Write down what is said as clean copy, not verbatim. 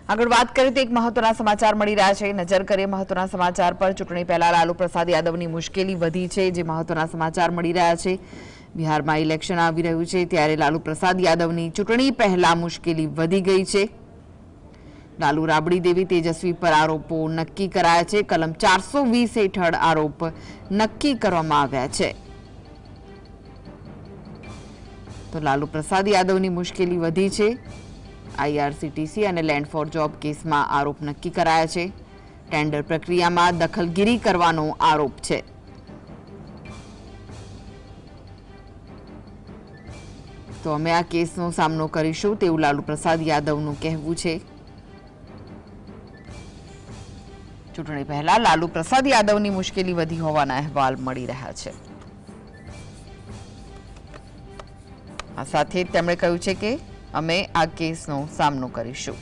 આગળ વાત કરીએ તો એક મહત્વના સમાચાર મળી રહ્યા છે। નજર કરીએ મહત્વના સમાચાર પર। ચૂંટણી પહેલા લાલુ પ્રસાદ યાદવની મુશ્કેલી વધી છે, જે મહત્વના સમાચાર મળી રહ્યા છે। બિહારમાં ઇલેક્શન આવી રહ્યું છે, ત્યારે લાલુ પ્રસાદ યાદવની ચૂંટણી પહેલા મુશ્કેલી વધી ગઈ છે। લાલુ રાબડી દેવી તેજસ્વી પર આરોપો નક્કી કરાયા છે। કલમ 420 હેઠળ આરોપ નક્કી કરવામાં આવ્યા છે। તો લાલુ પ્રસાદ યાદવની મુશ્કેલી વધી છે। આઈઆરસીટીસી અને લેન્ડ ફોર જોબ કેસમાં આરોપ નક્કી કરાયા છે। ટેન્ડર પ્રક્રિયામાં દખલગીરી કરવાનો આરોપ છે। તો અમે આ કેસનો સામનો કરીશું તેવું લાલુ પ્રસાદ યાદવનું કહેવું છે। ચૂંટણી પહેલા લાલુ પ્રસાદ યાદવની મુશ્કેલી વધી હોવાના અહેવાલ મળી રહ્યા છે। આ સાથે તેમણે કહ્યું છે કે અમે આ કેસનો સામનો કરીશું।